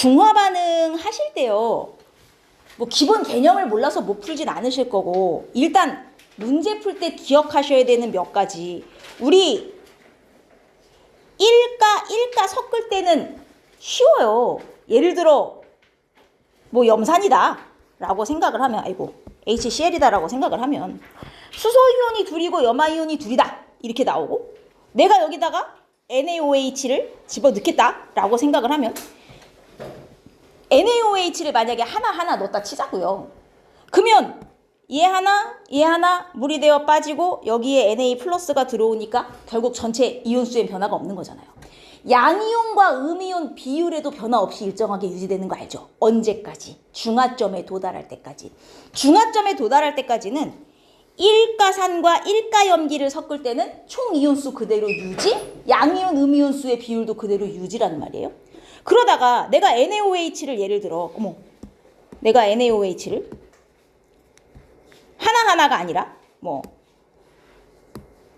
중화 반응 하실 때요. 뭐 기본 개념을 몰라서 못 풀진 않으실 거고 일단 문제 풀 때 기억하셔야 되는 몇 가지. 우리 1가 섞을 때는 쉬워요. 예를 들어 뭐 염산이다 라고 생각을 하면 아이고 HCl이다 라고 생각을 하면 수소이온이 둘이고 염화이온이 둘이다 이렇게 나오고 내가 여기다가 NaOH를 집어넣겠다 라고 생각을 하면 NaOH를 만약에 하나하나 넣었다 치자고요. 그러면 얘 하나 물이 되어 빠지고 여기에 Na 플러스가 들어오니까 결국 전체 이온수의 변화가 없는 거잖아요. 양이온과 음이온 비율에도 변화 없이 일정하게 유지되는 거 알죠? 언제까지? 중화점에 도달할 때까지. 중화점에 도달할 때까지는 1가산과 1가염기를 섞을 때는 총 이온수 그대로 유지, 양이온, 음이온수의 비율도 그대로 유지라는 말이에요. 그러다가 내가 NaOH를 예를 들어, 내가 NaOH를 하나하나가 아니라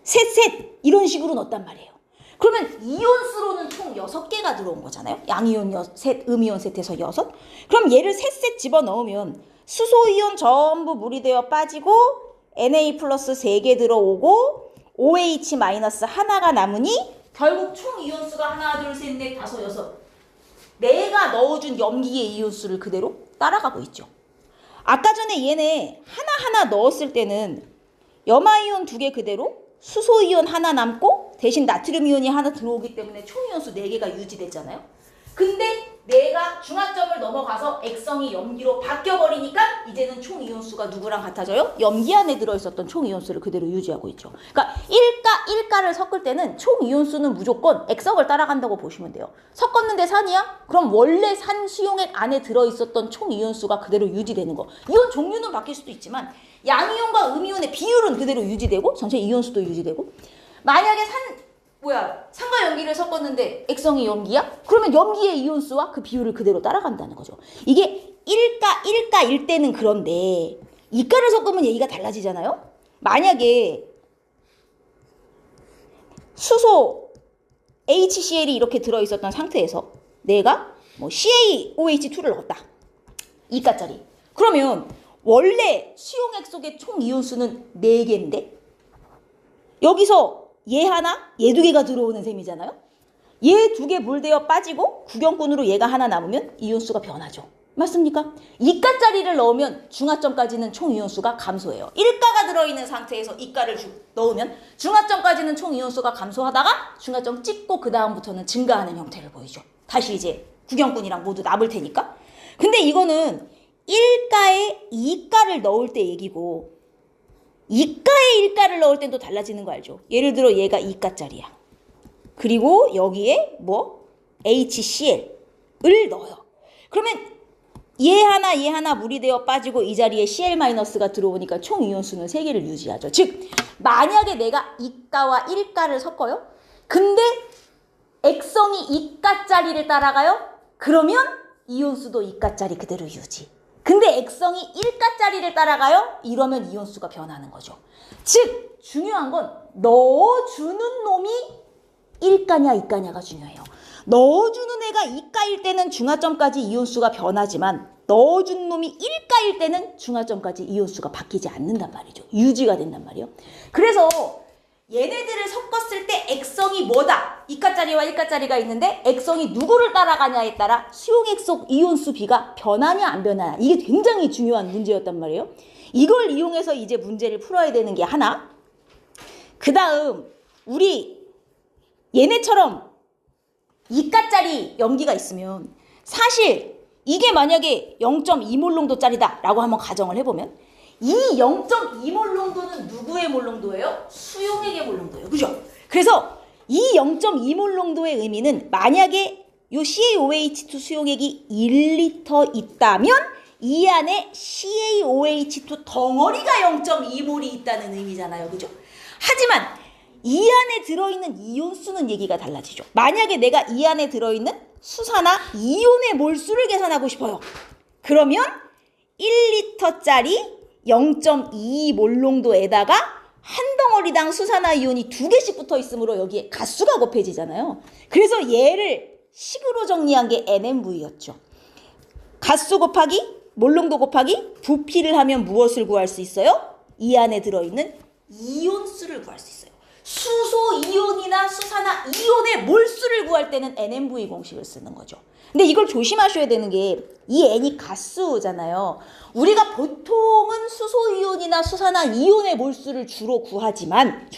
셋 이런 식으로 넣었단 말이에요. 그러면 이온수로는 총 6개가 들어온 거잖아요. 양이온 셋, 음이온 셋에서 6. 그럼 얘를 셋 집어넣으면 수소이온 전부 물이 되어 빠지고 Na 플러스 3개 들어오고 OH 마이너스 하나가 남으니 결국 총 이온수가 하나, 둘, 셋, 넷, 다섯, 여섯. 내가 넣어준 염기의 이온수를 그대로 따라가고 있죠. 아까 전에 얘네 하나하나 넣었을 때는 염화이온 2개 그대로 수소이온 하나 남고 대신 나트륨이온이 하나 들어오기 때문에 총 이온수 4개가 유지됐잖아요. 근데 내가 중화점을 넘어가서 액성이 염기로 바뀌어버리니까 이제는 총 이온수가 누구랑 같아져요? 염기 안에 들어있었던 총 이온수를 그대로 유지하고 있죠. 그러니까 1가를 섞을 때는 총 이온수는 무조건 액성을 따라간다고 보시면 돼요. 섞었는데 산이야? 그럼 원래 산 수용액 안에 들어있었던 총 이온수가 그대로 유지되는 거. 이온 종류는 바뀔 수도 있지만 양이온과 음이온의 비율은 그대로 유지되고 전체 이온수도 유지되고 만약에 산과 염기를 섞었는데 액성이 염기야? 그러면 염기의 이온수와 그 비율을 그대로 따라간다는 거죠. 이게 1가일 때는 그런데 2가를 섞으면 얘기가 달라지잖아요. 만약에 수소 HCl이 이렇게 들어있었던 상태에서 내가 CaOH2를 넣었다. 2가짜리. 그러면 원래 수용액 속의 총 이온수는 4개인데 여기서 얘 하나, 얘 2개가 들어오는 셈이잖아요. 얘 2개 물되어 빠지고 구경꾼으로 얘가 하나 남으면 이온수가 변하죠. 맞습니까? 2가짜리를 넣으면 중화점까지는 총 이온수가 감소해요. 1가가 들어있는 상태에서 2가를 넣으면 중화점까지는 총 이온수가 감소하다가 중화점 찍고 그 다음부터는 증가하는 형태를 보이죠. 다시 이제 구경꾼이랑 모두 남을 테니까. 근데 이거는 1가에 2가를 넣을 때 얘기고 2가에 1가를 넣을 땐 또 달라지는 거 알죠? 예를 들어 얘가 2가짜리야. 그리고 여기에 HCl을 넣어요. 그러면 얘 하나 물이 되어 빠지고 이 자리에 Cl-가 들어오니까 총 이온수는 3개를 유지하죠. 즉 만약에 내가 2가와 1가를 섞어요. 근데 액성이 2가짜리를 따라가요. 그러면 이온수도 2가짜리 그대로 유지. 근데 액성이 1가짜리를 따라가요? 이러면 이온수가 변하는 거죠. 즉 중요한 건 넣어주는 놈이 1가냐 2가냐가 중요해요. 넣어주는 애가 2가일 때는 중화점까지 이온수가 변하지만 넣어준 놈이 1가일 때는 중화점까지 이온수가 바뀌지 않는단 말이죠. 유지가 된단 말이에요. 그래서 얘네들을 섞었을 때 액성이 뭐다? 2가짜리와 1가짜리가 있는데 액성이 누구를 따라가냐에 따라 수용액 속 이온수 비가 변하냐 안 변하냐 이게 굉장히 중요한 문제였단 말이에요. 이걸 이용해서 이제 문제를 풀어야 되는 게 하나. 그 다음 우리 얘네처럼 2가짜리 염기가 있으면 사실 이게 만약에 0.2몰 농도짜리다 라고 한번 가정을 해보면 이 0.2몰 농도는 누구의 몰 농도예요? 수용액의 몰 농도예요. 그죠? 그래서 이 0.2몰 농도의 의미는 만약에 요 CaOH2 수용액이 1리터 있다면 이 안에 CaOH2 덩어리가 0.2몰이 있다는 의미잖아요. 그죠? 하지만 이 안에 들어있는 이온수는 얘기가 달라지죠. 만약에 내가 이 안에 들어있는 수산화 이온의 몰수를 계산하고 싶어요. 그러면 1리터짜리 0.22몰 농도에다가 한 덩어리당 수산화 이온이 2개씩 붙어 있으므로 여기에 가수가 곱해지잖아요. 그래서 얘를 식으로 정리한 게 NMV였죠. 가수 곱하기 몰롱도 곱하기 부피를 하면 무엇을 구할 수 있어요? 이 안에 들어있는 이온수를 구할 수 있어요. 수소 이온이나 수산화 이온의 몰수를 구할 때는 NMV 공식을 쓰는 거죠. 근데 이걸 조심하셔야 되는 게 이 N이 가수잖아요. 우리가 보통은 수소 이온이나 수산화 이온의 몰수를 주로 구하지만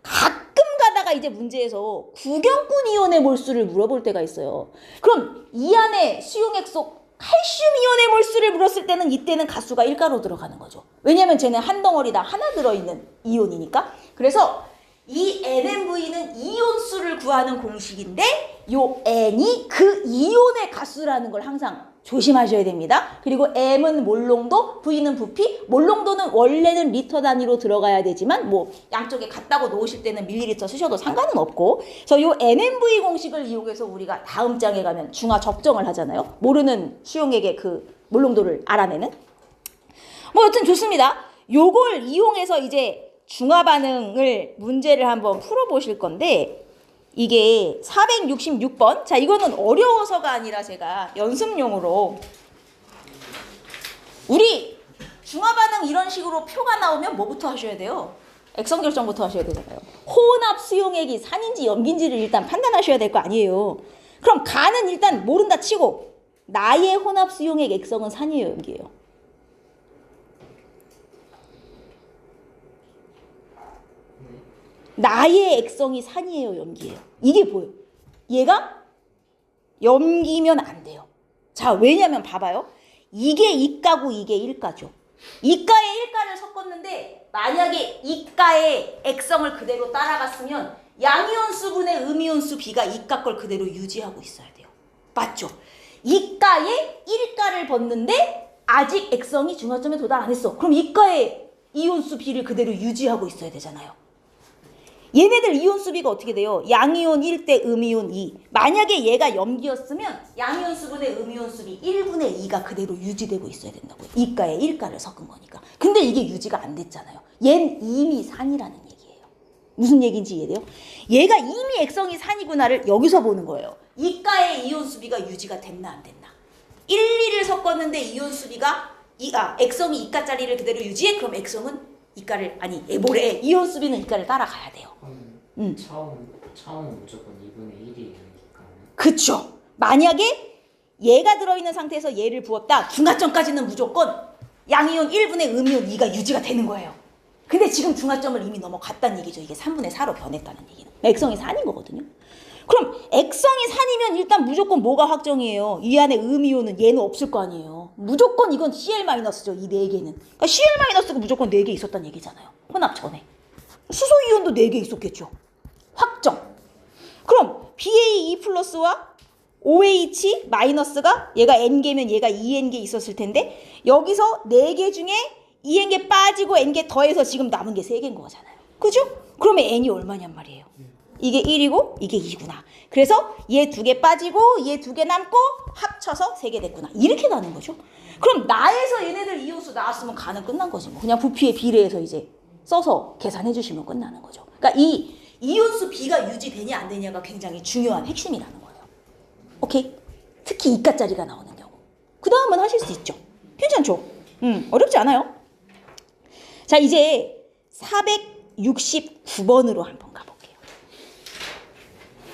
가끔 가다가 이제 문제에서 구경꾼 이온의 몰수를 물어볼 때가 있어요. 그럼 이 안에 수용액 속 칼슘 이온의 몰수를 물었을 때는 이때는 가수가 1가로 들어가는 거죠. 왜냐면 쟤는 한 덩어리다 하나 들어있는 이온이니까. 그래서 이 NMV는 이온수를 구하는 공식인데 요 N이 그 이온의 가수라는 걸 항상 조심하셔야 됩니다. 그리고 M은 몰롱도, V는 부피. 몰롱도는 원래는 리터 단위로 들어가야 되지만 뭐 양쪽에 같다고 놓으실 때는 밀리리터 쓰셔도 상관은 없고. 그래서 요 NMV 공식을 이용해서 우리가 다음 장에 가면 중화 적정을 하잖아요. 모르는 수용액의 그 몰롱도를 알아내는. 뭐 여튼 좋습니다. 요걸 이용해서 이제 중화 반응을 문제를 한번 풀어보실 건데 이게 466번. 자, 이거는 어려워서가 아니라 제가 연습용으로 우리 중화 반응 이런 식으로 표가 나오면 뭐부터 하셔야 돼요? 액성 결정부터 하셔야 되잖아요. 혼합 수용액이 산인지 염기인지를 일단 판단하셔야 될 거 아니에요. 그럼 간은 일단 모른다 치고 나의 혼합 수용액 액성은 산이에요, 염기예요? 나의 액성이 산이에요, 염기예요? 이게 뭐예요? 얘가 염기면 안 돼요. 자, 왜냐면 봐봐요. 이게 이가고 이게 일가죠. 이가에 일가를 섞었는데 만약에 이가의 액성을 그대로 따라갔으면 양이온수분의 음이온수 B가 이가 걸 그대로 유지하고 있어야 돼요. 맞죠? 이가에 일가를 벗는데 아직 액성이 중화점에 도달 안 했어. 그럼 이가의 이온수 B를 그대로 유지하고 있어야 되잖아요. 얘네들 이온 수비가 어떻게 돼요? 양이온 1대 음이온 2. 만약에 얘가 염기였으면 양이온 수분의 음이온 수비 1분의 2가 그대로 유지되고 있어야 된다고요. 이가에 1가를 섞은 거니까. 근데 이게 유지가 안 됐잖아요. 얜 이미 산이라는 얘기예요. 무슨 얘기인지 이해돼요? 얘가 이미 액성이 산이구나를 여기서 보는 거예요. 이가의 이온 수비가 유지가 됐나 안 됐나. 1, 2를 섞었는데 이온 수비가 액성이 이가짜리를 그대로 유지해? 그럼 액성은 이온 수비는 이가를 따라가야 돼요. 차원은 무조건 2분의 1이에요. 그쵸. 만약에 얘가 들어있는 상태에서 얘를 부었다. 중화점까지는 무조건 양이온 1분의 음이온 2가 유지가 되는 거예요. 근데 지금 중화점을 이미 넘어갔다는 얘기죠. 이게 3분의 4로 변했다는 얘기는. 액성이 산인 거거든요. 그럼 액성이 산이면 일단 무조건 뭐가 확정이에요? 이 안에 음이온은 얘는 없을 거 아니에요. 무조건 이건 CL-죠. 이 4개는. 그러니까 CL-가 무조건 4개 있었다는 얘기잖아요. 혼합 전에. 수소이온도 4개 있었겠죠. 확정. 그럼 BA2 플러스와 OH 마이너스가 얘가 N개면 얘가 2N개 있었을 텐데 여기서 4개 중에 2N개 빠지고 N개 더해서 지금 남은 게 3개인 거잖아요. 그죠? 그러면 N이 얼마냔 말이에요. 이게 1이고 이게 2구나. 그래서 얘 2개 빠지고 얘 2개 남고 합쳐서 3개 됐구나. 이렇게 나는 거죠. 그럼 나에서 얘네들 이온수 나왔으면 간은 끝난 거지. 뭐. 그냥 부피에 비례해서 이제 써서 계산해 주시면 끝나는 거죠. 그러니까 이 이온수 B가 유지되냐 안 되냐가 굉장히 중요한 핵심이라는 거예요. 오케이? 특히 이가짜리가 나오는 경우. 그 다음은 하실 수 있죠. 괜찮죠? 어렵지 않아요. 자, 이제 469번으로 한번 가볼게요.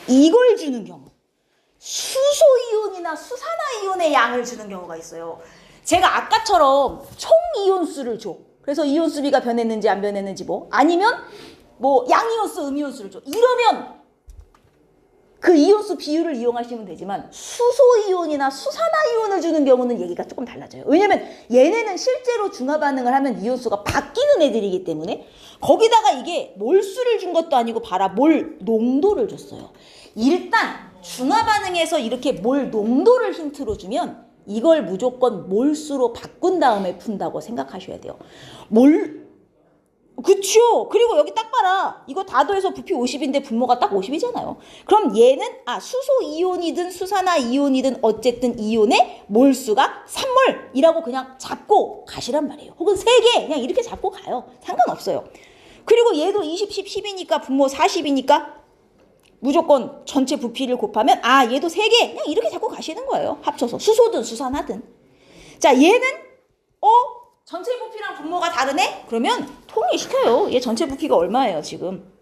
이걸 주는 경우. 수소이온이나 수산화이온의 양을 주는 경우가 있어요. 제가 아까처럼 총 이온수를 줘. 그래서 이온수 B가 변했는지 안 변했는지 뭐 아니면 뭐 양이온수 음이온수를 줘. 이러면 그 이온수 비율을 이용하시면 되지만 수소이온이나 수산화이온을 주는 경우는 얘기가 조금 달라져요. 왜냐면 얘네는 실제로 중화 반응을 하면 이온수가 바뀌는 애들이기 때문에 거기다가 이게 몰수를 준 것도 아니고 봐라 몰 농도를 줬어요. 일단 중화 반응에서 이렇게 몰 농도를 힌트로 주면 이걸 무조건 몰수로 바꾼 다음에 푼다고 생각하셔야 돼요. 그쵸. 그리고 여기 딱 봐라. 이거 다 더해서 부피 50인데 분모가 딱 50이잖아요. 그럼 얘는 수소 이온이든 수산화 이온이든 어쨌든 이온의 몰수가 3몰이라고 그냥 잡고 가시란 말이에요. 혹은 3개 그냥 이렇게 잡고 가요. 상관없어요. 그리고 얘도 20, 10, 10이니까 분모 40이니까 무조건 전체 부피를 곱하면 얘도 3개 그냥 이렇게 자꾸 가시는 거예요. 합쳐서 수소든 수산화든. 자, 얘는 전체 부피랑 분모가 다르네? 그러면 통일시켜요. 얘 전체 부피가 얼마예요 지금?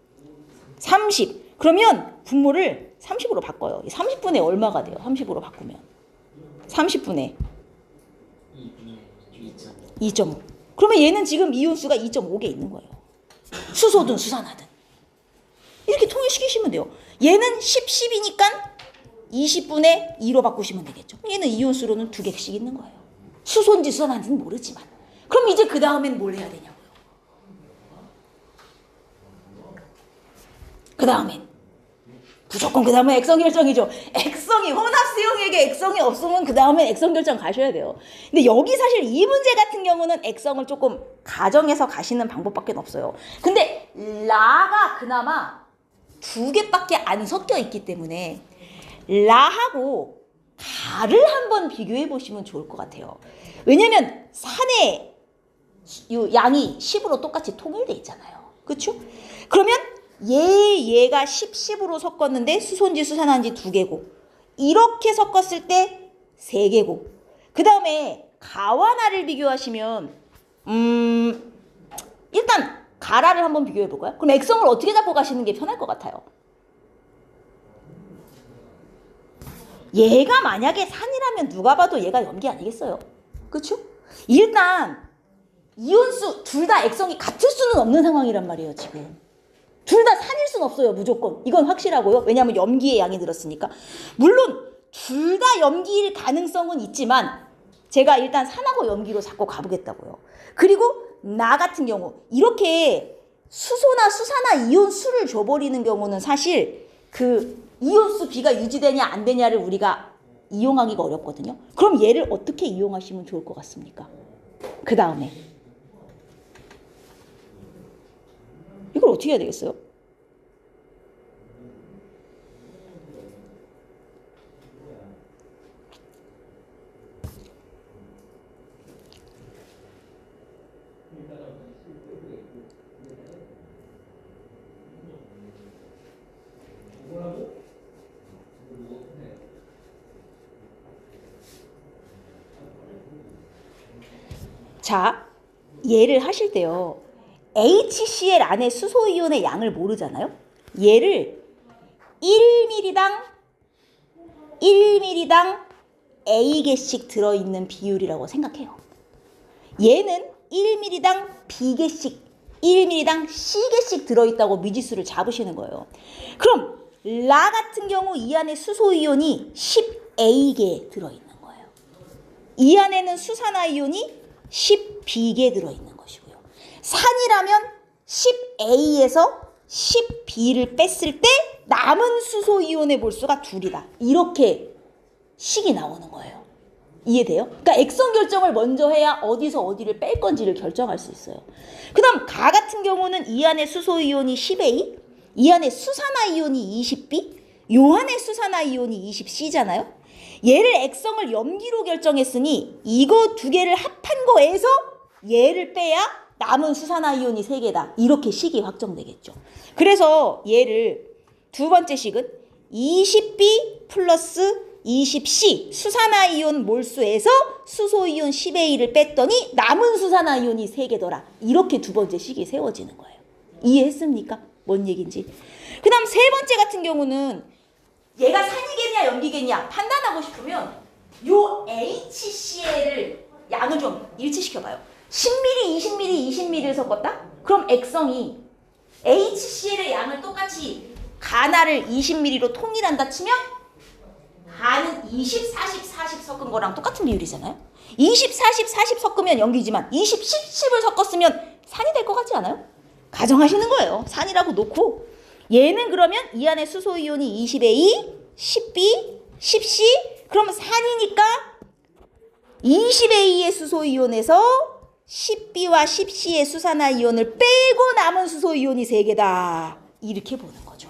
30. 그러면 분모를 30으로 바꿔요. 30분의 얼마가 돼요? 30으로 바꾸면 30분의 2.5. 그러면 얘는 지금 이온수가 2.5개 있는 거예요. 수소든 수산화든. 이렇게 통일시키시면 돼요. 얘는 10이니까 20분의 2로 바꾸시면 되겠죠. 얘는 이온수로는 2개씩 있는 거예요. 수소인지 수산화인지는 모르지만. 그럼 이제 그 다음엔 뭘 해야 되냐고요. 그 다음엔 무조건 그 다음은 액성 결정이죠. 액성이 혼합수용액에 액성이 없으면 그 다음엔 액성 결정 가셔야 돼요. 근데 여기 사실 이 문제 같은 경우는 액성을 조금 가정해서 가시는 방법밖에 없어요. 근데 라가 그나마 2개밖에 안 섞여 있기 때문에 라하고 가를 한번 비교해 보시면 좋을 것 같아요. 왜냐면 산의 양이 10으로 똑같이 통일돼 있잖아요. 그렇죠? 그러면 얘가 10으로 섞었는데 수소인지 수산화인지 2개고 이렇게 섞었을 때 3개고 그 다음에 가와 나를 비교하시면 일단 가라를 한번 비교해 볼까요? 그럼 액성을 어떻게 잡고 가시는 게 편할 것 같아요? 얘가 만약에 산이라면 누가 봐도 얘가 염기 아니겠어요? 그렇죠? 일단 이온수 둘 다 액성이 같을 수는 없는 상황이란 말이에요. 지금 둘 다 산일 수는 없어요. 무조건 이건 확실하고요. 왜냐하면 염기의 양이 늘었으니까. 물론 둘 다 염기일 가능성은 있지만 제가 일단 산하고 염기로 잡고 가보겠다고요. 그리고 나 같은 경우 이렇게 수소나 수산화 이온수를 줘버리는 경우는 사실 그 이온수 비가 유지되냐 안 되냐를 우리가 이용하기가 어렵거든요. 그럼 얘를 어떻게 이용하시면 좋을 것 같습니까? 그 다음에 이걸 어떻게 해야 되겠어요? 자, 얘를 하실 때요. HCl 안에 수소이온의 양을 모르잖아요. 얘를 1ml당 A개씩 들어있는 비율이라고 생각해요. 얘는 1ml당 B개씩, 1ml당 C개씩 들어있다고 미지수를 잡으시는 거예요. 그럼 라 같은 경우 이 안에 수소이온이 10A개 들어있는 거예요. 이 안에는 수산화이온이 10B개 들어있는 것이고요. 산이라면 10A에서 10B를 뺐을 때 남은 수소이온의 몰수가 2이다. 이렇게 식이 나오는 거예요. 이해돼요? 그러니까 액성 결정을 먼저 해야 어디서 어디를 뺄 건지를 결정할 수 있어요. 그 다음 가 같은 경우는 이 안에 수소이온이 10A, 이 안에 수산화이온이 20B, 요 안에 수산화이온이 20C잖아요. 얘를 액성을 염기로 결정했으니 이거 2개를 합한 거에서 얘를 빼야 남은 수산화이온이 3개다. 이렇게 식이 확정되겠죠. 그래서 얘를 두 번째 식은 20B 플러스 20C 수산화이온 몰수에서 수소이온 10A를 뺐더니 남은 수산화이온이 3개더라. 이렇게 두 번째 식이 세워지는 거예요. 이해했습니까? 뭔 얘기인지. 그 다음 세 번째 같은 경우는 얘가 산이겠냐 염기겠냐 판단하고 싶으면 요 HCl을 양을 좀 일치시켜봐요. 10ml, 20ml, 20ml를 섞었다? 그럼 액성이 HCl의 양을 똑같이 가나를 20ml로 통일한다 치면 가는 20, 40, 40 섞은 거랑 똑같은 비율이잖아요. 20, 40, 40 섞으면 염기지만 20, 10, 10을 섞었으면 산이 될 것 같지 않아요? 가정하시는 거예요. 산이라고 놓고 얘는 그러면 이 안에 수소이온이 20A, 10B, 10C 그럼 산이니까 20A의 수소이온에서 10B와 10C의 수산화이온을 빼고 남은 수소이온이 3개다. 이렇게 보는 거죠.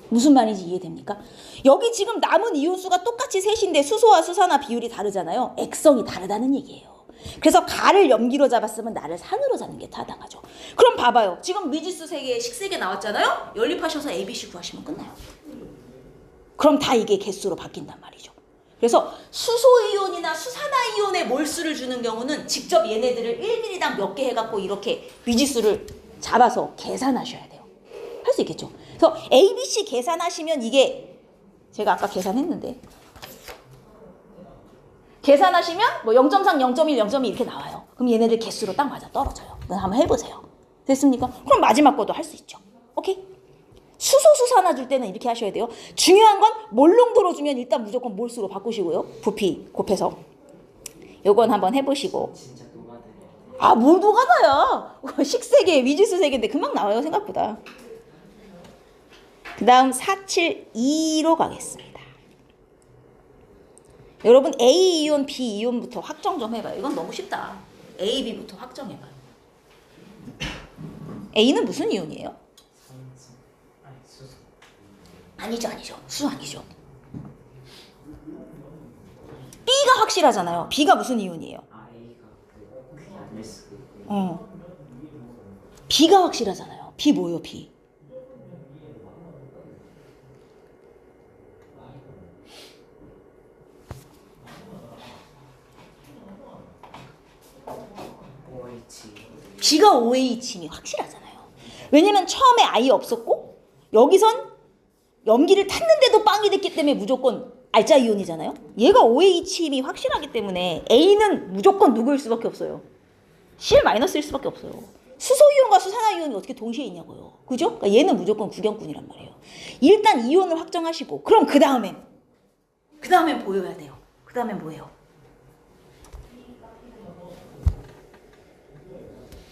무슨 말인지 이해됩니까? 여기 지금 남은 이온수가 똑같이 셋인데 수소와 수산화 비율이 다르잖아요. 액성이 다르다는 얘기예요. 그래서 가를 염기로 잡았으면 나를 산으로 잡는 게 타당하죠. 그럼 봐봐요. 지금 미지수 세개, 식세개 나왔잖아요. 연립하셔서 ABC 구하시면 끝나요. 그럼 다 이게 개수로 바뀐단 말이죠. 그래서 수소이온이나 수산화이온의 몰수를 주는 경우는 직접 얘네들을 1ml당 몇 개 해갖고 이렇게 미지수를 잡아서 계산하셔야 돼요. 할 수 있겠죠. 그래서 ABC 계산하시면 이게 제가 아까 계산했는데 계산하시면 뭐 0.3, 0.1, 0.2 이렇게 나와요. 그럼 얘네들 개수로 딱 맞아 떨어져요. 그럼 한번 해보세요. 됐습니까? 그럼 마지막 것도 할 수 있죠. 오케이? 수소수산화 줄 때는 이렇게 하셔야 돼요. 중요한 건 몰농도로 주면 일단 무조건 몰수로 바꾸시고요. 부피 곱해서. 요건 한번 해보시고. 아, 뭘 녹아나요? 식세개, 미지수 세개인데 금방 나와요, 생각보다. 그 다음 472로 가겠습니다. 여러분 A이온, B이온부터 확정 좀 해봐요. 이건 너무 쉽다. A, B부터 확정해봐요. A는 무슨 이온이에요? 아니죠. 수 아니죠. B가 확실하잖아요. B가 무슨 이온이에요? B가 확실하잖아요. B 뭐예요, B? B가 OH임이 확실하잖아요. 왜냐면 처음에 아예 없었고 여기선 염기를 탔는데도 빵이 됐기 때문에 무조건 알짜 이온이잖아요. 얘가 OH임이 확실하기 때문에 A는 무조건 누구일 수밖에 없어요. Cl-일 수밖에 없어요. 수소이온과 수산화이온이 어떻게 동시에 있냐고요. 그죠? 그러니까 얘는 무조건 구경꾼이란 말이에요. 일단 이온을 확정하시고 그럼 그 다음엔 보여야 돼요. 그 다음엔 뭐예요?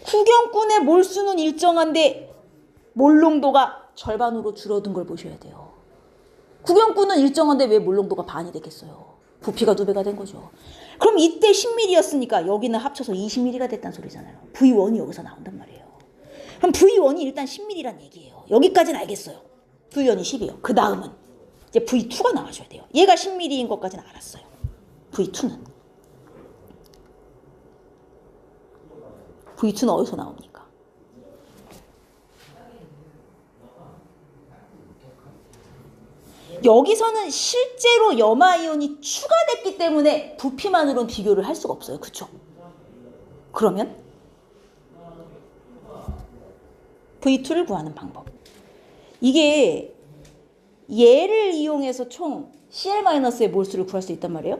구경꾼의 몰수는 일정한데 몰농도가 절반으로 줄어든 걸 보셔야 돼요. 구경꾼은 일정한데 왜 몰농도가 반이 됐겠어요? 부피가 2배가 된 거죠. 그럼 이때 10ml였으니까 여기는 합쳐서 20ml가 됐다는 소리잖아요. V1이 여기서 나온단 말이에요. 그럼 V1이 일단 10ml란 얘기예요. 여기까지는 알겠어요. V1이 10이에요. 그 다음은 이제 V2가 나와줘야 돼요. 얘가 10ml인 것까지는 알았어요. V2는 어디서 나옵니까? 여기서는 실제로 염화이온이 추가됐기 때문에 부피만으로는 비교를 할 수가 없어요. 그쵸? 그러면 V2를 구하는 방법. 이게 얘를 이용해서 총 Cl-의 몰수를 구할 수 있단 말이에요.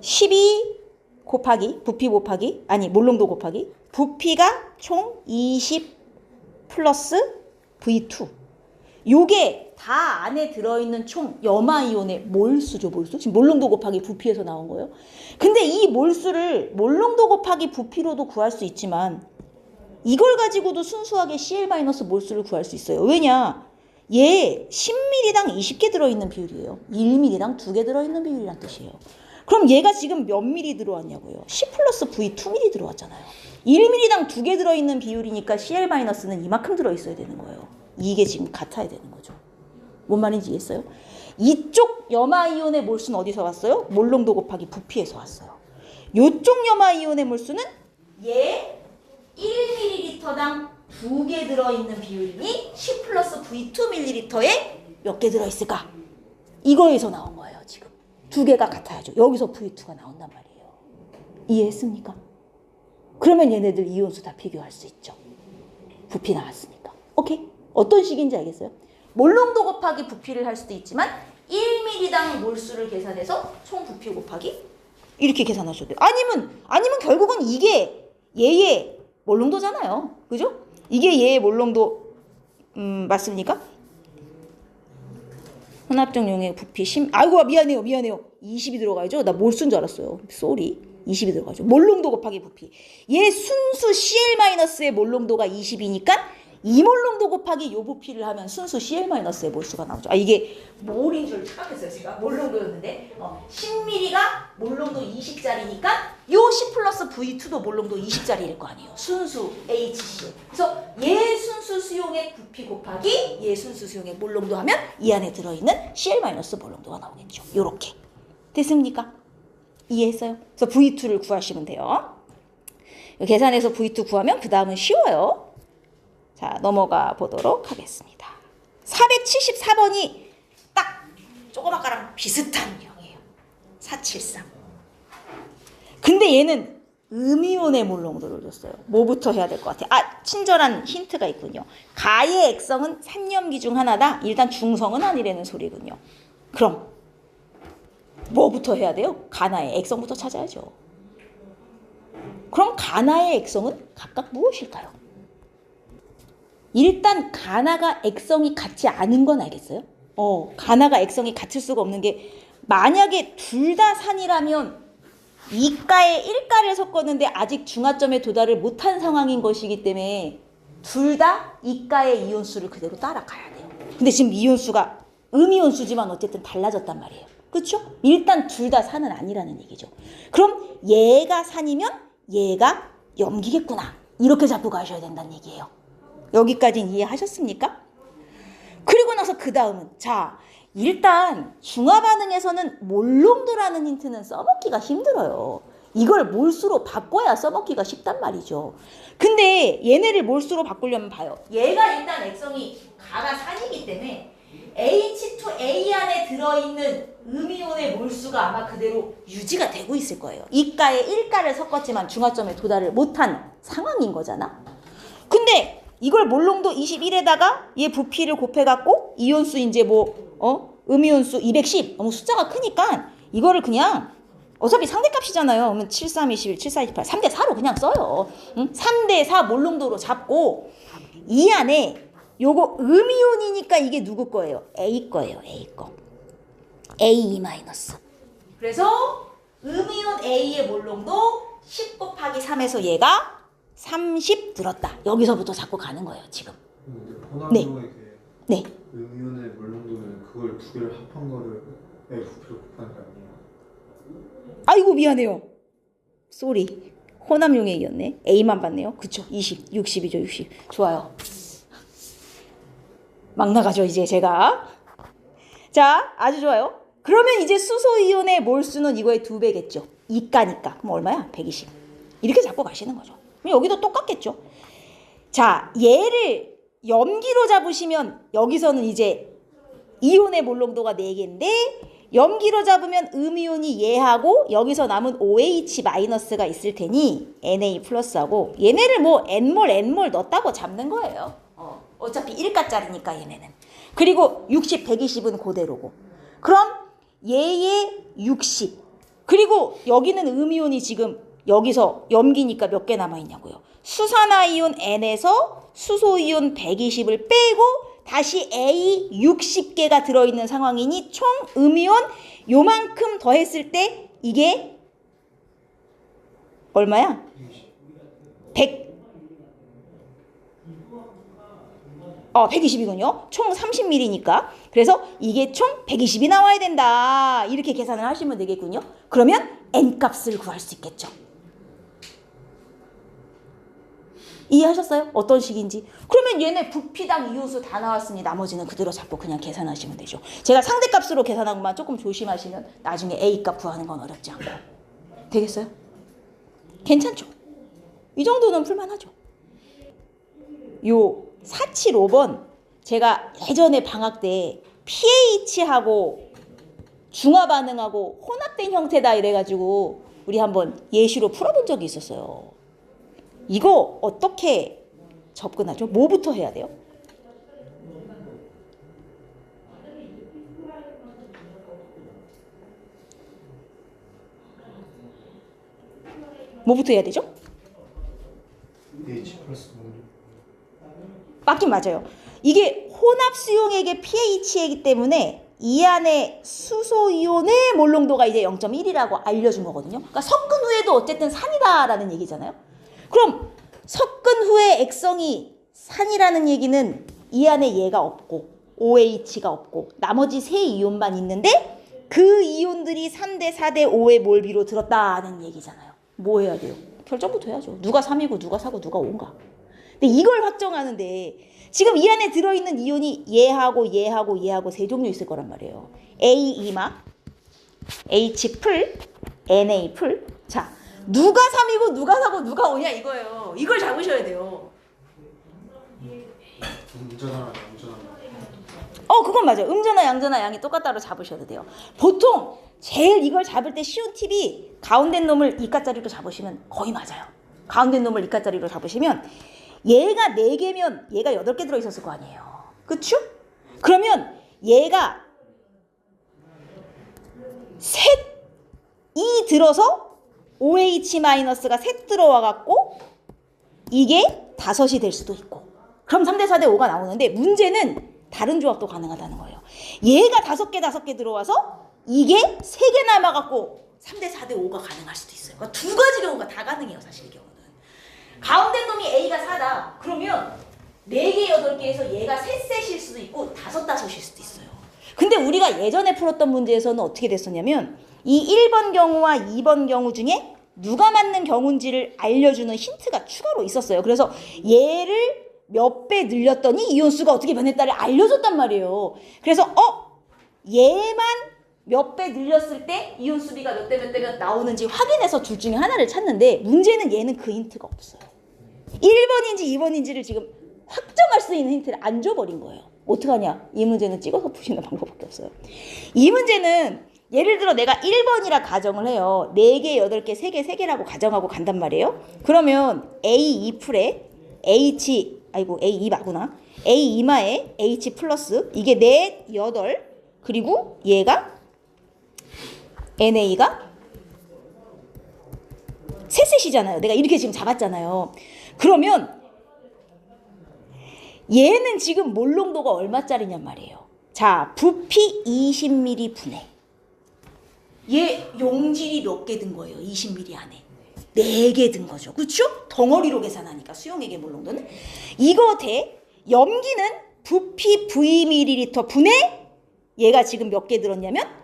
12 곱하기 부피 곱하기 몰농도 곱하기 부피가 총 20 플러스 V2. 요게 다 안에 들어있는 총 염화이온의 몰수죠. 몰수. 지금 몰농도 곱하기 부피에서 나온 거예요. 근데 이 몰수를 몰농도 곱하기 부피로도 구할 수 있지만 이걸 가지고도 순수하게 Cl- 몰수를 구할 수 있어요. 왜냐? 얘 10ml당 20개 들어있는 비율이에요. 1ml당 2개 들어있는 비율이란 뜻이에요. 그럼 얘가 지금 몇 ml 들어왔냐고요? 10 플러스 V 2ml 들어왔잖아요. 1ml당 2개 들어있는 비율이니까 Cl-는 이만큼 들어있어야 되는 거예요. 이게 지금 같아야 되는 거죠. 뭔 말인지 이해했어요? 이쪽 염화이온의 몰수는 어디서 왔어요? 몰농도 곱하기 부피에서 왔어요. 이쪽 염화이온의 몰수는 얘 1ml당 2개 들어있는 비율이니 10 플러스 V2ml에 몇 개 들어있을까? 이거에서 나온 거예요. 지금 2개가 같아야죠. 여기서 V2가 나온단 말이에요. 이해했습니까? 그러면 얘네들 이온수 다 비교할 수 있죠. 부피 나왔으니까. 오케이? 어떤 식인지 알겠어요? 몰농도 곱하기 부피를 할 수도 있지만 1ml당 몰수를 계산해서 총 부피 곱하기 이렇게 계산하셔도 돼요. 아니면 결국은 이게 얘의 몰농도잖아요. 그죠? 이게 얘의 몰농도 맞습니까? 혼합적 용액 부피 아이고 미안해요. 20이 들어가야죠. 나 몰수인 줄 알았어요. 쏘리. 20이 들어가죠. 몰농도 곱하기 부피. 얘 순수 Cl-의 몰농도가 20이니까 이 몰농도 곱하기 요 부피를 하면 순수 Cl-의 몰수가 나오죠. 이게 몰인 줄 착각했어요. 제가 몰농도였는데 10ml가 몰농도 20짜리니까 요 10 플러스 V2도 몰농도 20짜리일 거 아니에요. 순수 HCl. 그래서 얘 순수 수용액 부피 곱하기 얘 순수 수용액 몰농도 하면 이 안에 들어있는 Cl- 몰농도가 나오겠죠. 요렇게. 됐습니까? 이해했어요? 그래서 V2를 구하시면 돼요. 계산해서 V2 구하면 그 다음은 쉬워요. 자, 넘어가 보도록 하겠습니다. 474번이 딱 조그마까랑 비슷한 유형이에요. 473. 근데 얘는 음이온의 몰롱도를 줬어요. 뭐부터 해야 될 것 같아요? 아, 친절한 힌트가 있군요. 가의 액성은 3염기 중 하나다. 일단 중성은 아니라는 소리군요. 그럼 뭐부터 해야 돼요? 가나의 액성부터 찾아야죠. 그럼 가나의 액성은 각각 무엇일까요? 일단 가나가 액성이 같지 않은 건 알겠어요? 가나가 액성이 같을 수가 없는 게 만약에 둘 다 산이라면 2가에 1가를 섞었는데 아직 중하점에 도달을 못한 상황인 것이기 때문에 둘 다 2가의 이온수를 그대로 따라가야 돼요. 근데 지금 이온수가 음이온수지만 어쨌든 달라졌단 말이에요. 그렇죠? 일단 둘 다 산은 아니라는 얘기죠. 그럼 얘가 산이면 얘가 염기겠구나. 이렇게 잡고 가셔야 된다는 얘기예요. 여기까지는 이해하셨습니까? 그리고 나서 그 다음은 자, 일단 중화 반응에서는 몰롱도라는 힌트는 써먹기가 힘들어요. 이걸 몰수로 바꿔야 써먹기가 쉽단 말이죠. 근데 얘네를 몰수로 바꾸려면 봐요. 얘가 일단 액성이 가가 산이기 때문에 H2A 안에 들어있는 음이온의 몰수가 아마 그대로 유지가 되고 있을 거예요. 2가에 1가를 섞었지만 중화점에 도달을 못한 상황인 거잖아. 근데 이걸 몰롱도 21에다가 얘 부피를 곱해갖고 이온수 이제 음이온수 210 너무 숫자가 크니까 이거를 그냥 어차피 상대값이잖아요. 그러면 7321, 7428 3대4로 그냥 써요. 응? 3대4 몰롱도로 잡고 이 안에 요거 음이온이니까 이게 누구 거예요? A 거예요. A 거. A-. 그래서 음이온 A의 몰롱도 10 곱하기 3에서 얘가 30 들었다. 여기서부터 잡고 가는 거예요, 지금. 네. 네. 음이온의 몰롱도는 그걸 두 개를 합한 거를 부피를 곱하는 거 아니에요? 아이고 미안해요. 쏘리. 호남용액이었네. A만 봤네요. 그쵸. 20, 60이죠. 60. 좋아요. 막 나가죠, 이제 제가. 자, 아주 좋아요. 그러면 이제 수소이온의 몰수는 이거의 2배겠죠. 2가니까. 그럼 얼마야? 120. 이렇게 잡고 가시는 거죠. 여기도 똑같겠죠. 자, 얘를 염기로 잡으시면 여기서는 이제 이온의 몰롱도가 4개인데 염기로 잡으면 음이온이 얘하고 여기서 남은 OH-가 있을 테니 Na 플러스하고 얘네를 뭐 N몰 넣었다고 잡는 거예요. 어차피 1가짜리니까 얘네는. 그리고 60, 120은 그대로고. 그럼 얘의 60. 그리고 여기는 음이온이 지금 여기서 염기니까 몇 개 남아있냐고요. 수산화이온 N에서 수소이온 120을 빼고 다시 A 60개가 들어있는 상황이니 총 음이온 요만큼 더했을 때 이게 얼마야? 120이군요. 총 30ml니까. 그래서 이게 총 120이 나와야 된다. 이렇게 계산을 하시면 되겠군요. 그러면 N값을 구할 수 있겠죠. 이해하셨어요? 어떤 식인지. 그러면 얘네 부피당 이온수 다 나왔으니 나머지는 그대로 잡고 그냥 계산하시면 되죠. 제가 상대값으로 계산한 것만 조금 조심하시면 나중에 A값 구하는 건 어렵지 않고. 되겠어요? 괜찮죠? 이 정도는 풀만하죠. 요 475번 제가 예전에 방학 때 pH하고 중화반응하고 혼합된 형태다 이래가지고 우리 한번 예시로 풀어본 적이 있었어요. 이거 어떻게 접근하죠? 뭐부터 해야 돼요? 뭐부터 해야 되죠? H 플러스 맞긴 맞아요. 이게 혼합 수용액의 pH이기 때문에 이 안에 수소이온의 몰롱도가 이제 0.1이라고 알려준 거거든요. 그러니까 섞은 후에도 어쨌든 산이다라는 얘기잖아요. 그럼 섞은 후에 액성이 산이라는 얘기는 이 안에 얘가 없고 OH가 없고 나머지 세 이온만 있는데 그 이온들이 3대 4대 5의 몰비로 들었다는 얘기잖아요. 뭐 해야 돼요? 결정부터 해야죠. 누가 3이고 누가 4고 누가 5인가. 근데 이걸 확정하는데 지금 이 안에 들어있는 이온이 얘하고 세 종류 있을 거란 말이에요. A 이마, H 풀, Na 풀. 자, 누가 3이고 누가 4고 누가 5냐 이거예요. 이걸 잡으셔야 돼요. 음전하나 양전하나. 그건 맞아요. 음전화 양전화 양이 똑같다로 잡으셔도 돼요. 보통 제일 이걸 잡을 때 쉬운 팁이 가운데 놈을 이까짜리로 잡으시면 거의 맞아요. 가운데 놈을 이까짜리로 잡으시면 얘가 4개면 얘가 8개 들어있었을 거 아니에요. 그쵸? 그러면 얘가 셋이 들어서 OH-가 셋 들어와갖고 이게 5이 될 수도 있고 그럼 3대 4대 5가 나오는데 문제는 다른 조합도 가능하다는 거예요. 얘가 5개 들어와서 이게 3개 남아갖고 3대 4대 5가 가능할 수도 있어요. 그러니까 2가지 경우가 다 가능해요. 사실 이 경우는. 가운데 놈이 A가 4다. 그러면 4개, 8개에서 얘가 3셋일 수도 있고 5일 수도 있어요. 근데 우리가 예전에 풀었던 문제에서는 어떻게 됐었냐면 이 1번 경우와 2번 경우 중에 누가 맞는 경우인지를 알려주는 힌트가 추가로 있었어요. 그래서 얘를 몇 배 늘렸더니 이온수가 어떻게 변했다를 알려줬단 말이에요. 그래서 얘만 몇 배 늘렸을 때 이온수비가 몇 대 몇 대 몇 나오는지 확인해서 둘 중에 하나를 찾는데 문제는 얘는 그 힌트가 없어요. 1번인지 2번인지를 지금 확정할 수 있는 힌트를 안 줘버린 거예요. 어떡하냐? 이 문제는 찍어서 푸시는 방법밖에 없어요. 이 문제는 예를 들어 내가 1번이라 가정을 해요. 4개, 8개, 3개, 3개라고 가정하고 간단 말이에요. 그러면 A2풀에 A2 마구나. A2마에 H 플러스 이게 4, 8 그리고 얘가 NA가 셋셋이잖아요. 내가 이렇게 지금 잡았잖아요. 그러면 얘는 지금 몰롱도가 얼마짜리냔 말이에요. 자, 부피 20ml 분해. 얘 용질이 몇 개 든 거예요? 20ml 안에. 4개 든 거죠. 그쵸? 덩어리로 계산하니까 수용액의 몰롱도는. 이거 대 염기는 부피 Vml 분해 얘가 지금 몇 개 들었냐면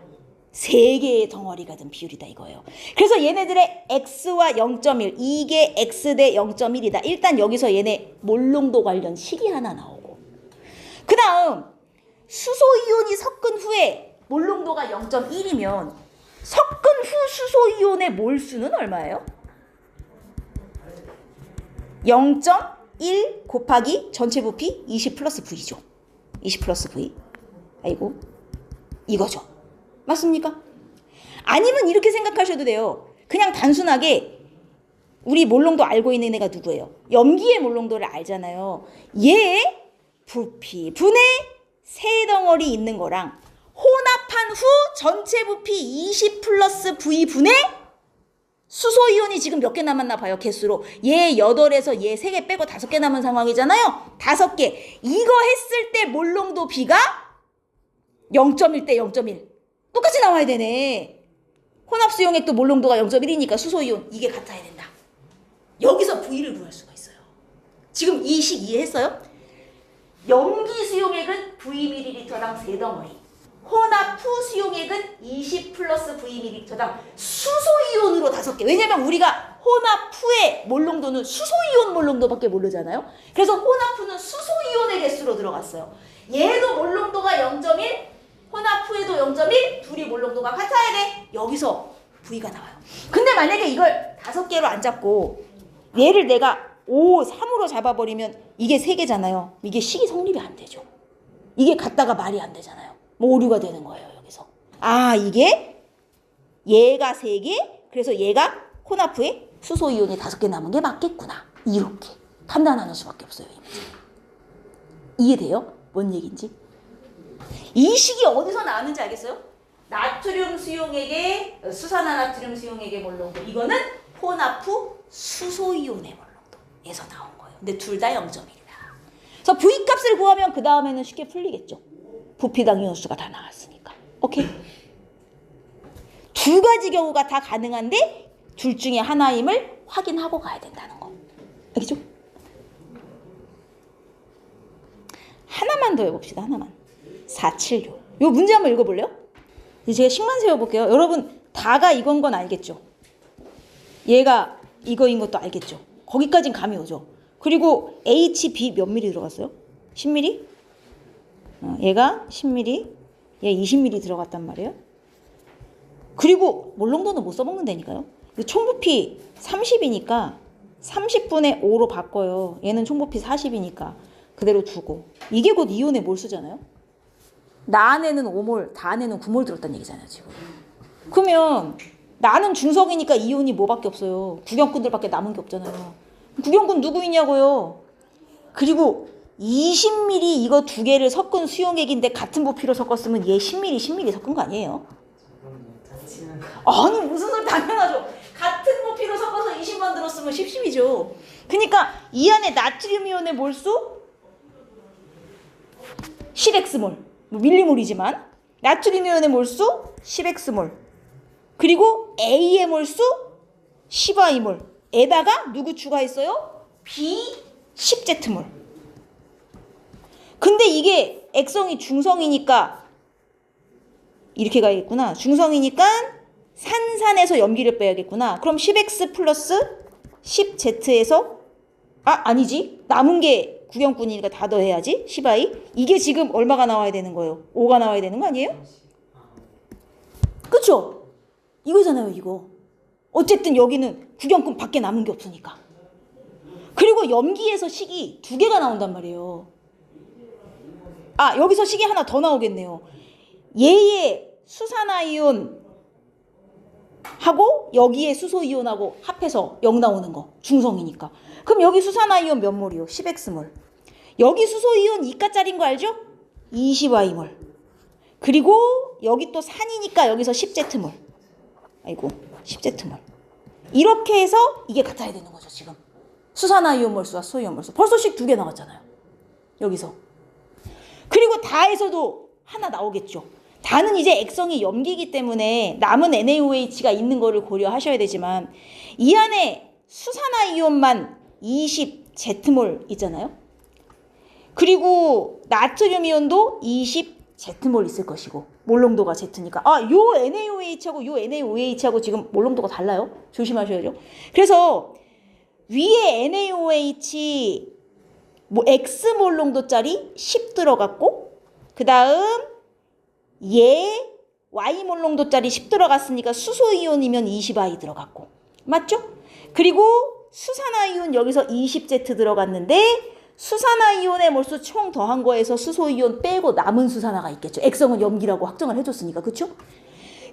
3개의 덩어리가 든 비율이다 이거예요. 그래서 얘네들의 X와 0.1 이게 X 대 0.1이다. 일단 여기서 얘네 몰롱도 관련 식이 하나 나오고 그 다음 수소이온이 섞은 후에 몰롱도가 0.1이면 섞은 후 수소이온의 몰수는 얼마예요? 0.1 곱하기 전체 부피 20 플러스 V죠. 20 플러스 V. 아이고 이거죠. 맞습니까? 아니면 이렇게 생각하셔도 돼요. 그냥 단순하게 우리 몰롱도 알고 있는 애가 누구예요? 염기의 몰롱도를 알잖아요. 얘 부피 분해 세 덩어리 있는 거랑 혼합한 후 전체 부피 20 플러스 V 분해 수소이온이 지금 몇 개 남았나 봐요. 개수로. 얘 8에서 얘 3개 빼고 5개 남은 상황이잖아요. 5개. 이거 했을 때 몰롱도 B가 0.1 대 0.1. 똑같이 나와야 되네. 혼합수용액도 몰롱도가 0.1이니까 수소이온 이게 같아야 된다. 여기서 V를 구할 수가 있어요. 지금 이 식 이해했어요? 염기 수용액은 Vml당 3덩어리. 혼합 후 수용액은 20 플러스 Vml당 수소이온으로 5개. 왜냐면 우리가 혼합 후의 몰롱도는 수소이온 몰롱도밖에 모르잖아요. 그래서 혼합 후는 수소이온의 개수로 들어갔어요. 얘도 몰롱도가 0.1, 혼합 후에도 0.1, 둘이 몰롱도가 같아야 돼. 여기서 V가 나와요. 근데 만약에 이걸 5개로 안 잡고 얘를 내가 5, 3으로 잡아버리면 이게 3개잖아요. 이게 식이 성립이 안 되죠. 이게 같다가 말이 안 되잖아요. 뭐 오류가 되는 거예요. 여기서. 아 이게 얘가 3개 그래서 얘가 혼합 후에 수소이온이 5개 남은 게 맞겠구나. 이렇게 판단하는 수밖에 없어요. 이 문제. 이해돼요? 뭔 얘기인지? 이 식이 어디서 나왔는지 알겠어요? 나트륨 수용액의 수산화나트륨 수용액의 몰롱도 이거는 혼합 후 수소이온의 몰롱도에서 나온 거예요. 근데 둘 다 0.1이다. 그래서 V 값을 구하면 그 다음에는 쉽게 풀리겠죠. 부피당 이온수가 다 나왔으니까. 오케이? 2가지 경우가 다 가능한데 둘 중에 하나임을 확인하고 가야 된다는 거. 알겠죠? 하나만 더 해봅시다. 하나만. 476. 요 문제 한번 읽어볼래요? 이제 제가 식만 세워볼게요. 여러분 다가 이건 건 알겠죠? 얘가 이거인 것도 알겠죠? 거기까진 감이 오죠? 그리고 HB 몇 미리 들어갔어요? 10mm? 얘가 10mm, 얘 20mm 들어갔단 말이에요. 그리고 몰롱도는 못 써먹는다니까요. 총부피 30이니까 30분의 5로 바꿔요. 얘는 총부피 40이니까 그대로 두고. 이게 곧 이온의 몰수잖아요. 나 안에는 5몰, 다 안에는 9몰 들었다는 얘기잖아요, 지금. 그러면 나는 중성이니까 이온이 뭐밖에 없어요. 구경꾼들밖에 남은 게 없잖아요. 구경꾼 누구 있냐고요. 그리고 20ml 이거 두 개를 섞은 수용액인데 같은 부피로 섞었으면 얘 10ml 섞은 거 아니에요? 아니 무슨 소리. 당연하죠. 같은 부피로 섞어서 20만 들었으면 10이죠. 그러니까 이 안에 나트륨 이온의 몰수 10x몰, 뭐 밀리몰이지만 나트륨 이온의 몰수 10x몰, 그리고 A의 몰수 10I몰 에다가 누구 추가했어요? B 10Z몰. 근데 이게 액성이 중성이니까 이렇게 가야겠구나. 중성이니까 산산에서 염기를 빼야겠구나. 그럼 10x 플러스 10z에서 아니지. 남은 게 구경꾼이니까 다 더해야지. 10i. 이게 지금 얼마가 나와야 되는 거예요? 5가 나와야 되는 거 아니에요? 그쵸? 이거잖아요, 이거. 어쨌든 여기는 구경꾼 밖에 남은 게 없으니까. 그리고 염기에서 식이 두 개가 나온단 말이에요. 여기서 식이 하나 더 나오겠네요. 얘의 수산화이온 하고 여기에 수소이온하고 합해서 0 나오는 거. 중성이니까. 그럼 여기 수산화이온 몇 몰이요? 10x몰. 여기 수소이온 이가짜리인 거 알죠? 20y몰. 그리고 여기 또 산이니까 여기서 10z몰. 아이고 10z몰. 이렇게 해서 이게 같아야 되는 거죠, 지금. 수산화이온 몰수와 수소이온 몰수. 벌써 식 두 개 나왔잖아요, 여기서. 그리고 다에서도 하나 나오겠죠. 다는 이제 액성이 염기이기 때문에 남은 NaOH가 있는 거를 고려하셔야 되지만 이 안에 수산화이온만 20Z몰 있잖아요. 그리고 나트륨 이온도 20Z몰 있을 것이고 몰농도가 Z니까 요 NaOH하고 요 NaOH하고 지금 몰농도가 달라요. 조심하셔야죠. 그래서 위에 NaOH 뭐 X몰농도짜리 10 들어갔고 그 다음 얘 Y몰농도짜리 10 들어갔으니까 수소이온이면 20I 들어갔고 맞죠? 그리고 수산화이온 여기서 20Z 들어갔는데 수산화이온의 몰수 총 더한 거에서 수소이온 빼고 남은 수산화가 있겠죠. 액성은 염기라고 확정을 해줬으니까. 그쵸?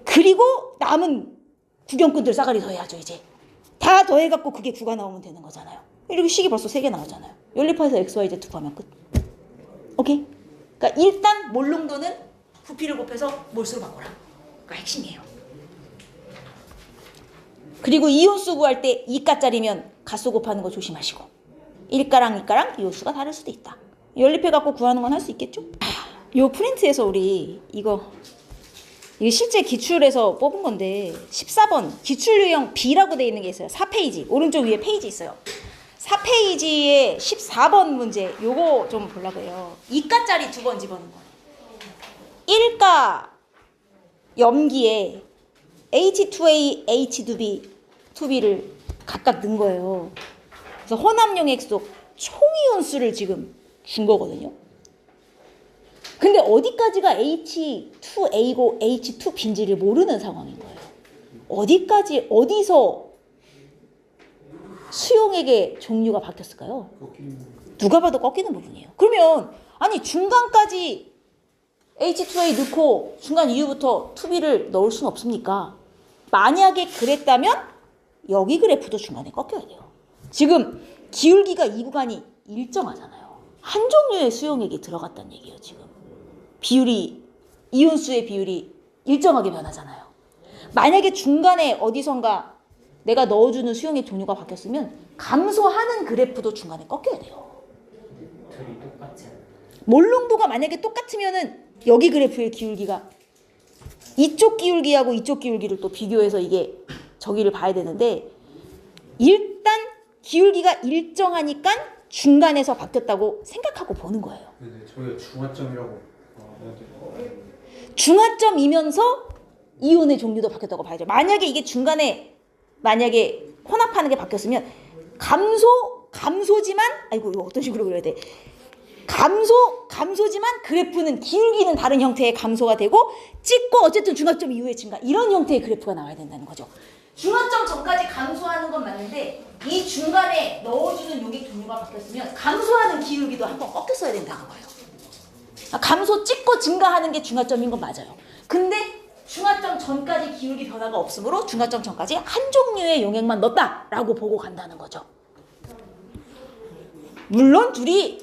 그리고 남은 구경꾼들 싸가리 더해야죠. 이제 다 더해갖고 그게 9가 나오면 되는 거잖아요. 이렇게 식이 벌써 3개 나오잖아요. 연립화해서 XYZ 구하면 끝. 오케이? 그러니까 일단 몰농도는 부피를 곱해서 몰수로 바꿔라. 그러니까 핵심이에요. 그리고 이온수 구할 때 2가짜리면 가수 곱하는 거 조심하시고 1가랑 2가랑 이온수가 다를 수도 있다. 연립해갖고 구하는 건 할 수 있겠죠? 요 프린트에서 우리 이거 실제 기출에서 뽑은 건데 14번 기출 유형 B라고 되어 있는 게 있어요. 4페이지 오른쪽 위에 페이지 있어요. 4페이지에 14번 문제 요거 좀 보려고 해요. 2가짜리 2번 집어넣은 거. 1가 염기에 H2A, H2B, 2B를 각각 넣은 거예요. 그래서 혼합용 액속 총이온수를 지금 준 거거든요. 근데 어디까지가 H2A고 H2B인지를 모르는 상황인 거예요. 어디까지 어디서 수용액의 종류가 바뀌었을까요? 누가 봐도 꺾이는 부분이에요. 그러면 아니 중간까지 H2A 넣고 중간 이후부터 2B를 넣을 수는 없습니까? 만약에 그랬다면 여기 그래프도 중간에 꺾여야 돼요. 지금 기울기가 이 구간이 일정하잖아요. 한 종류의 수용액이 들어갔다는 얘기예요. 지금 비율이 이온수의 비율이 일정하게 변하잖아요. 만약에 중간에 어디선가 내가 넣어주는 수용액 종류가 바뀌었으면 감소하는 그래프도 중간에 꺾여야 돼요. 둘이 똑같지 않아요? 몰농도가 만약에 똑같으면은 여기 그래프의 기울기가 이쪽 기울기하고 이쪽 기울기를 또 비교해서 이게 저기를 봐야 되는데 일단 기울기가 일정하니까 중간에서 바뀌었다고 생각하고 보는 거예요. 네, 저희가 중화점이라고 해야 돼요. 중화점이면서 이온의 종류도 바뀌었다고 봐야죠. 만약에 이게 중간에 만약에 혼합하는 게 바뀌었으면 감소지만 아이고 이거 어떤 식으로 그려야 돼? 감소지만 그래프는 기울기는 다른 형태의 감소가 되고 찍고 어쨌든 중합점 이후에 증가 이런 형태의 그래프가 나와야 된다는 거죠. 중화점 전까지 감소하는 건 맞는데 이 중간에 넣어주는 용액 종류가 바뀌었으면 감소하는 기울기도 한번 꺾였어야 된다는 거예요. 감소 찍고 증가하는 게 중화점인 건 맞아요. 근데 중화점 전까지 기울기 변화가 없으므로 중화점 전까지 한 종류의 용액만 넣었다라고 보고 간다는 거죠. 물론 둘이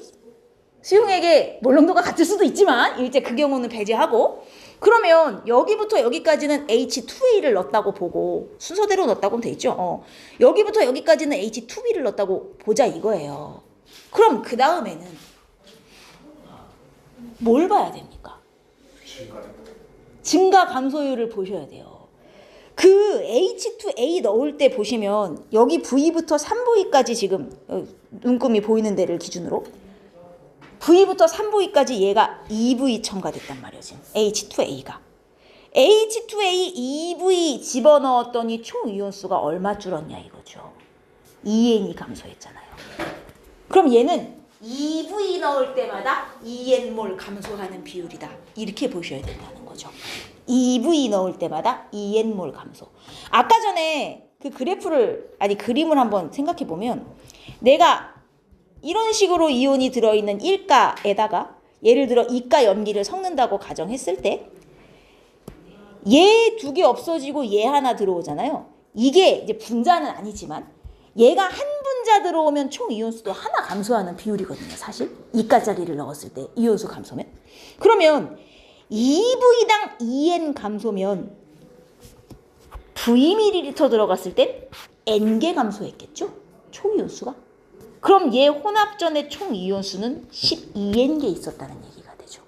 수용액의 몰롱도가 같을 수도 있지만 일제 그 경우는 배제하고, 그러면 여기부터 여기까지는 H2A를 넣었다고 보고 순서대로 넣었다고 돼 있죠. 여기부터 여기까지는 H2B를 넣었다고 보자 이거예요. 그럼 그 다음에는 뭘 봐야 됩니까? 증가 감소율을 보셔야 돼요. 그 H2A 넣을 때 보시면 여기 V부터 3V까지 지금 눈금이 보이는 데를 기준으로 V부터 3V까지 얘가 2V 첨가됐단 말이에요. 지금 H2A가. H2A 2V 집어넣었더니 총 이온수가 얼마 줄었냐 이거죠. 2N이 감소했잖아요. 그럼 얘는 2V 넣을 때마다 2N몰 감소하는 비율이다. 이렇게 보셔야 된다는 거죠. 2V 넣을 때마다 2N몰 감소. 아까 전에 그 그림을 한번 생각해 보면 내가 이런 식으로 이온이 들어있는 1가에다가 예를 들어 2가 염기를 섞는다고 가정했을 때 얘 두 개 없어지고 얘 하나 들어오잖아요. 이게 이제 분자는 아니지만 얘가 한 분자 들어오면 총 이온수도 하나 감소하는 비율이거든요. 사실 2가짜리를 넣었을 때 이온수 감소면. 그러면 2V당 2N 감소면 Vml 들어갔을 땐 N개 감소했겠죠? 총 이온수가. 그럼 얘 혼합전의 총 이온수는 12N개 있었다는 얘기가 되죠.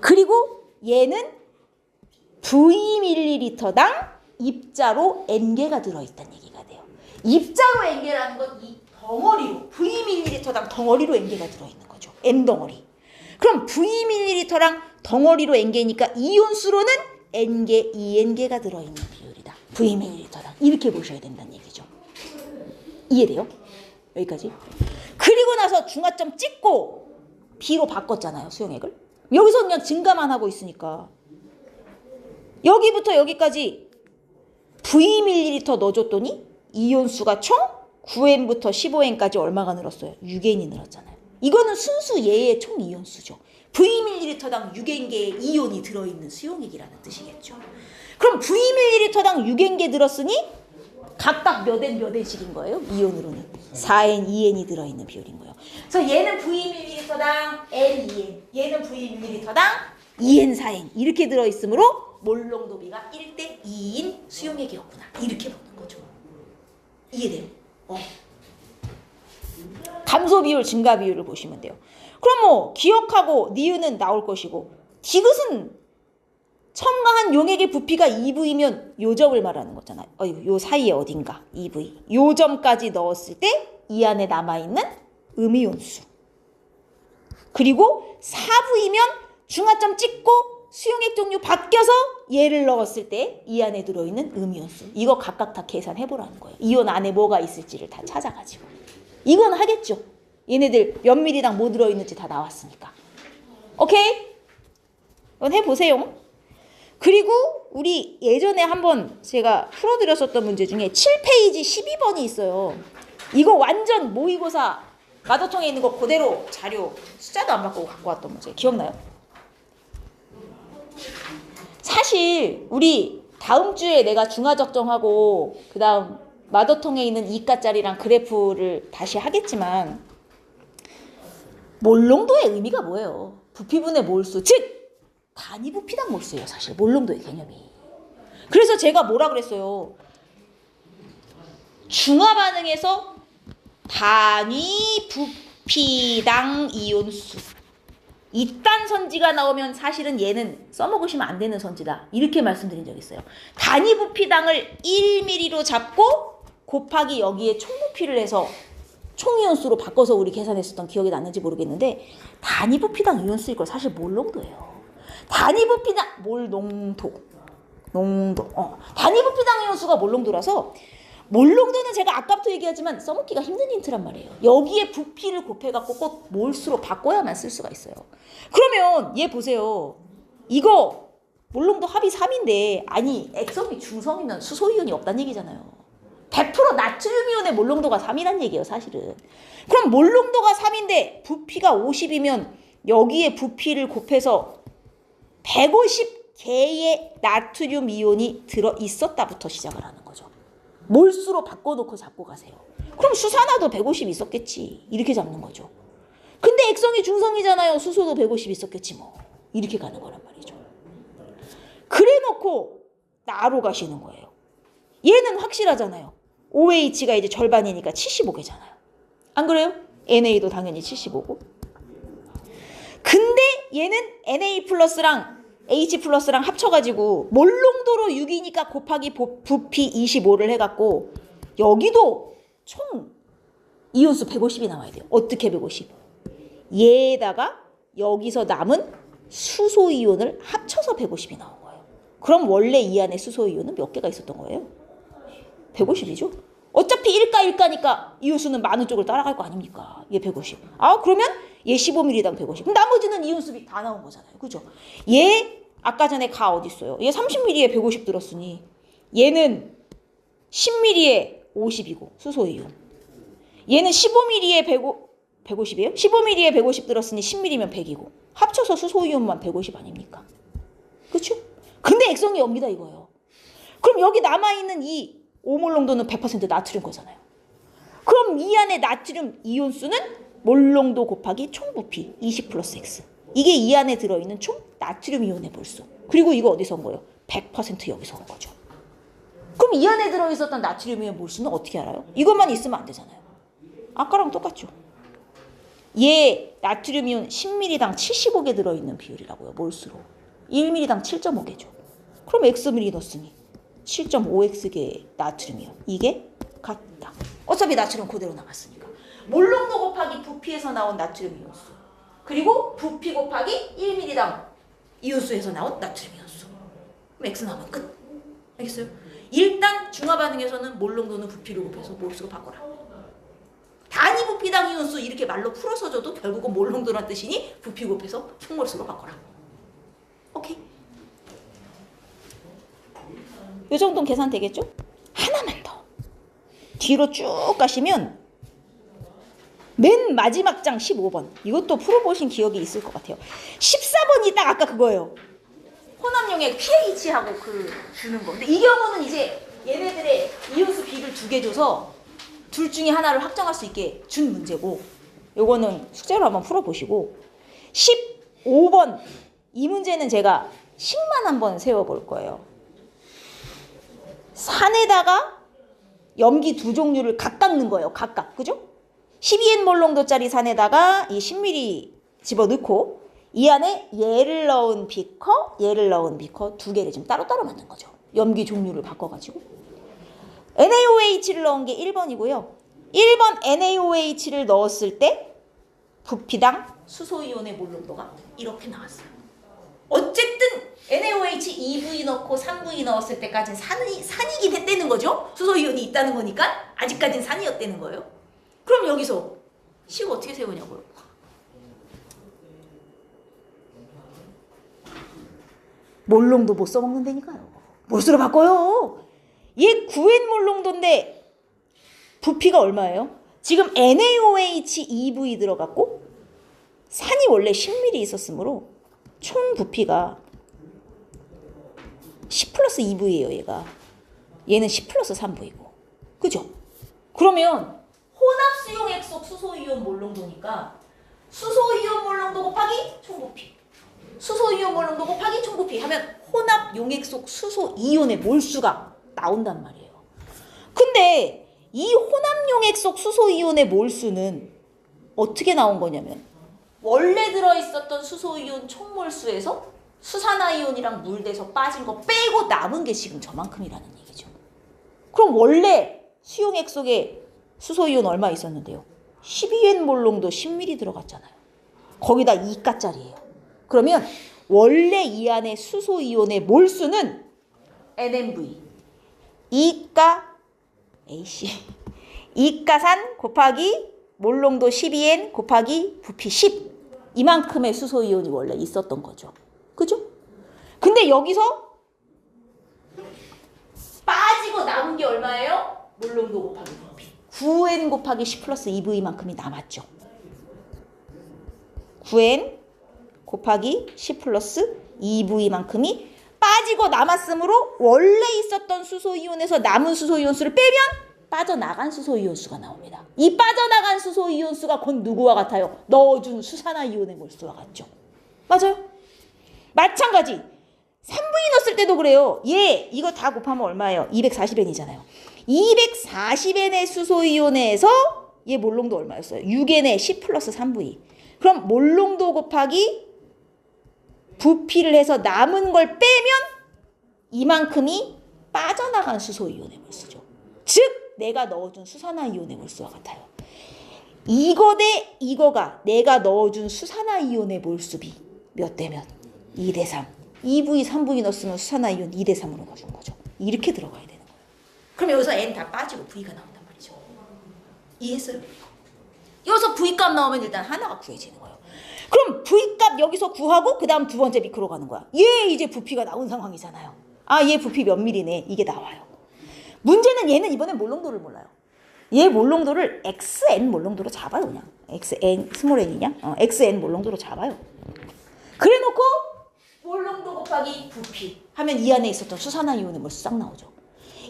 그리고 얘는 Vml당 입자로 N개가 들어있다는 얘기가 돼요. 입자로 N개라는 건 이 덩어리로 Vml당 덩어리로 N개가 들어있는 거죠. N덩어리. 그럼 Vml랑 덩어리로 N개니까 이온수로는 N개, 2N개가 들어있는 비율이다. Vml당. 이렇게 보셔야 된다는 얘기죠. 이해돼요? 여기까지. 그리고 나서 중화점 찍고 B로 바꿨잖아요. 수용액을. 여기서 그냥 증가만 하고 있으니까 여기부터 여기까지 Vml 넣어줬더니 이온수가 총 9N부터 15N까지 얼마가 늘었어요? 6N이 늘었잖아요. 이거는 순수 얘의 총 이온수죠. Vml당 6N개의 이온이 들어있는 수용액이라는 뜻이겠죠. 그럼 Vml당 6N개 들었으니 각각 몇 N 몇 N씩인 거예요? 이온으로는 4N, 2N이 들어있는 비율인 거예요. 그래서 얘는 Vml당 N, 2N, 얘는 Vml당 2N, 4N 이렇게 들어있으므로 몰롱도비가 1대 2인 수용액이었구나. 이렇게 보는 거죠. 이해돼요? 감소 비율, 증가 비율을 보시면 돼요. 그럼 뭐 기억하고 니은은 나올 것이고 디귿은 첨가한 용액의 부피가 2V면 요 점을 말하는 거잖아요. 요 사이에 어딘가 2V. 요 점까지 넣었을 때 이 안에 남아있는 음이온수. 그리고 4V면 중화점 찍고 수용액 종류 바뀌어서 얘를 넣었을 때 이 안에 들어있는 음이온수. 이거 각각 다 계산해보라는 거예요. 이온 안에 뭐가 있을지를 다 찾아가지고. 이건 하겠죠. 얘네들 몇 밀리당 뭐 들어있는지 다 나왔으니까. 오케이? 이건 해보세요. 그리고 우리 예전에 한번 제가 풀어드렸었던 문제 중에 7페이지 12번이 있어요. 이거 완전 모의고사 마더통에 있는 거 그대로 자료 숫자도 안 바꾸고 갖고 왔던 문제 기억나요? 사실 우리 다음 주에 내가 중화적정하고 그 다음 마더통에 있는 2가짜리랑 그래프를 다시 하겠지만 몰롱도의 의미가 뭐예요? 부피분의 몰수, 즉 단위 부피당 몰수예요. 사실 몰롱도의 개념이. 그래서 제가 뭐라 그랬어요? 중화 반응에서 단위 부피당 이온수. 이딴 선지가 나오면 사실은 얘는 써먹으시면 안 되는 선지다. 이렇게 말씀드린 적 있어요. 단위 부피당을 1mm로 잡고 곱하기 여기에 총 부피를 해서 총 이온수로 바꿔서 우리 계산했었던 기억이 났는지 모르겠는데 단위 부피당 이온수일 걸 사실 몰롱도예요. 단위 부피당 몰농도. 단위 부피당 이온수가 몰롱도라서 몰롱도는 제가 아까부터 얘기하지만 써먹기가 힘든 힌트란 말이에요. 여기에 부피를 곱해갖고 꼭 몰수로 바꿔야만 쓸 수가 있어요. 그러면 얘 보세요. 이거 몰롱도 합이 3인데 아니 액성이 중성이면 수소이온이 없다는 얘기잖아요. 100% 나트륨 이온의 몰롱도가 3이란 얘기예요, 사실은. 그럼 몰롱도가 3인데 부피가 50이면 여기에 부피를 곱해서 150개의 나트륨 이온이 들어있었다부터 시작을 하는 거죠. 몰수로 바꿔놓고 잡고 가세요. 그럼 수산화도 150 있었겠지. 이렇게 잡는 거죠. 근데 액성이 중성이잖아요. 수소도 150 있었겠지 뭐. 이렇게 가는 거란 말이죠. 그래 놓고 나로 가시는 거예요. 얘는 확실하잖아요. OH가 이제 절반이니까 75개잖아요. 안 그래요? NA도 당연히 75고. 근데 얘는 NA 플러스랑 H 플러스랑 합쳐가지고 몰롱도로 6이니까 곱하기 부피 25를 해갖고 여기도 총 이온수 150이 나와야 돼요. 어떻게 150? 얘에다가 여기서 남은 수소이온을 합쳐서 150이 나온 거예요. 그럼 원래 이 안에 수소이온은 몇 개가 있었던 거예요? 150이죠. 어차피 1가니까 이온수는 많은 쪽을 따라갈 거 아닙니까? 얘 150. 아 그러면 얘 15ml당 150. 그럼 나머지는 이온수비 다 나온 거잖아요. 그죠? 얘 아까 전에 가 어디 있어요? 얘 30ml에 150 들었으니 얘는 10ml에 50이고 수소이온. 얘는 15ml에 150이에요? 15ml에 150 들었으니 10ml면 100이고 합쳐서 수소이온만 150 아닙니까? 그렇죠? 근데 액성이 옵니다 이거예요. 그럼 여기 남아있는 이 오몰롱도는 100% 나트륨 거잖아요. 그럼 이 안에 나트륨 이온수는 몰롱도 곱하기 총부피 20 플러스 X. 이게 이 안에 들어있는 총 나트륨 이온의 몰수. 그리고 이거 어디서 온 거예요? 100% 여기서 온 거죠. 그럼 이 안에 들어있었던 나트륨 이온 몰수는 어떻게 알아요? 이것만 있으면 안 되잖아요. 아까랑 똑같죠. 얘 나트륨 이온 10ml당 75개 들어있는 비율이라고요. 몰수로. 1ml당 7.5개죠. 그럼 Xml 넣었으니 7.5X개의 나트륨 이온. 이게 같다. 어차피 나트륨 그대로 남았으니까. 몰롱도 곱하기 부피에서 나온 나트륨 이온수. 그리고 부피 곱하기 1ml당 이온수에서 나온 나트륨 이온수. 그럼 X 나오면 끝. 알겠어요? 일단 중화반응에서는 몰롱도는 부피를 곱해서 몰수로 바꿔라. 단위 부피당 이온수 이렇게 말로 풀어서 줘도 결국은 몰롱도란 뜻이니 부피 곱해서 총몰수로 바꿔라. 오케이? 이 정도는 계산 되겠죠? 하나만 더. 뒤로 쭉 가시면 맨 마지막 장 15번. 이것도 풀어보신 기억이 있을 것 같아요. 14번이 딱 아까 그거예요. 혼합용액 pH하고 그 주는 거. 근데 이 경우는 이제 얘네들의 이온수 비를 2개 줘서 둘 중에 하나를 확정할 수 있게 준 문제고, 요거는 숙제로 한번 풀어보시고, 15번 이 문제는 제가 식만 한번 세워볼 거예요. 산에다가 염기 두 종류를 각각 넣은 거예요. 각각. 그죠? 12N 몰롱도짜리 산에다가 이 10ml 집어넣고 이 안에 얘를 넣은 비커, 얘를 넣은 비커 2개를 지금 따로따로 만든 거죠. 염기 종류를 바꿔가지고. NaOH를 넣은 게 1번이고요. 1번 NaOH를 넣었을 때 부피당 수소이온의 몰롱도가 이렇게 나왔어요. 어쨌든 NaOH 2V 넣고 3V 넣었을 때까지는 산이긴 했다는 거죠. 수소이온이 있다는 거니까 아직까지는 산이었다는 거예요. 그럼 여기서 식 어떻게 세우냐고요. 몰롱도 못 써먹는다니까요. 몰수로 바꿔요. 얘 9N 몰롱도인데 부피가 얼마예요? 지금 NaOH 2V 들어갔고 산이 원래 10ml 있었으므로 총 부피가 10 플러스 2V예요, 얘가. 얘는 10 플러스 3V고. 그죠? 그러면 혼합 수용액 속 수소이온 몰롱도니까 수소이온 몰롱도 곱하기 총 부피. 수소이온 몰롱도 곱하기 총 부피 하면 혼합 용액 속 수소이온의 몰수가 나온단 말이에요. 근데 이 혼합 용액 속 수소이온의 몰수는 어떻게 나온 거냐면 원래 들어있었던 수소이온 총몰수에서 수산화이온이랑 물돼서 빠진 거 빼고 남은 게 지금 저만큼이라는 얘기죠. 그럼 원래 수용액 속에 수소이온 얼마 있었는데요? 12N 몰롱도 10ml 들어갔잖아요. 거기다 2가짜리예요. 그러면 원래 이 안에 수소이온의 몰수는 NMV 2가 AC 2가산 곱하기 몰롱도 12N 곱하기 부피 10 이만큼의 수소이온이 원래 있었던 거죠. 그죠? 근데 여기서 빠지고 남은 게 얼마예요? 몰롱도 곱하기 부피. 9n 곱하기 10 플러스 2v만큼이 남았죠. 9n 곱하기 10 플러스 2v만큼이 빠지고 남았으므로 원래 있었던 수소이온에서 남은 수소이온수를 빼면 빠져나간 수소이온수가 나옵니다. 이 빠져나간 수소이온수가 곧 누구와 같아요? 넣어준 수산화이온의 몰수와 같죠. 맞아요? 마찬가지 3분이 넣었을 때도 그래요. 얘 이거 다 곱하면 얼마예요? 240N이잖아요. 240N의 수소이온에서 얘 몰롱도 얼마였어요? 6N의 10 플러스 3V. 그럼 몰롱도 곱하기 부피를 해서 남은 걸 빼면 이만큼이 빠져나간 수소이온의 몰수죠. 즉 내가 넣어준 수산화이온의 몰수와 같아요. 이거 대 이거가 내가 넣어준 수산화이온의 몰수비 몇 대 몇? 2대 3. 2V, 3V 넣었으면 수산화이온 2대 3으로 넣어준 거죠. 이렇게 들어가야 되는 거예요. 그럼 여기서 N 다 빠지고 V가 나온단 말이죠. 이해했어요? 여기서 V값 나오면 일단 하나가 구해지는 거예요. 그럼 V값 여기서 구하고 그 다음 두 번째 미크로 가는 거야. 얘 이제 부피가 나온 상황이잖아요. 아, 얘 부피 몇 밀리네. 이게 나와요. 문제는 얘는 이번엔 몰롱도를 몰라요. 얘 몰롱도를 XN 몰롱도로 잡아요. 그냥 XN 스몰 n이냐? XN 몰롱도로 잡아요. 그래놓고 몰롱도 곱하기 부피 하면 이 안에 있었던 수산화이온의 몰수 싹 나오죠.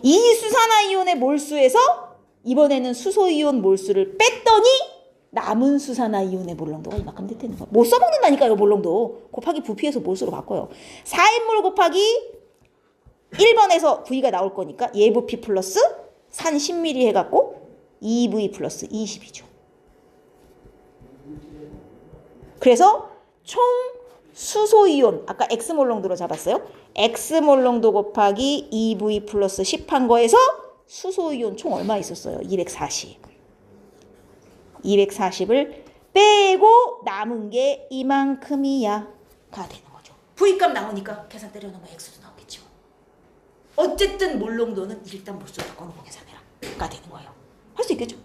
이 수산화이온의 몰수에서 이번에는 수소이온 몰수를 뺐더니 남은 수산화이온의 몰롱도가 이만큼 됐다는 거야. 못 써먹는다니까요. 몰롱도 곱하기 부피에서 몰수로 바꿔요. 4인몰 곱하기 1번에서 V가 나올 거니까 얘 부피 플러스 산 10ml 해갖고 2V 플러스 20이죠. 그래서 총 수소이온 아까 X몰롱도로 잡았어요. X몰롱도 곱하기 2V 플러스 10 한 거에서 수소이온 총 얼마 있었어요? 240. 240을 빼고 남은 게 이만큼이야 가 되는 거죠. V값 나오니까 계산 때려놓으면 X도 나오겠죠. 어쨌든 몰롱도는 일단 몰수로 바꿔놓고 계산해라 가 되는 거예요. 할 수 있겠죠?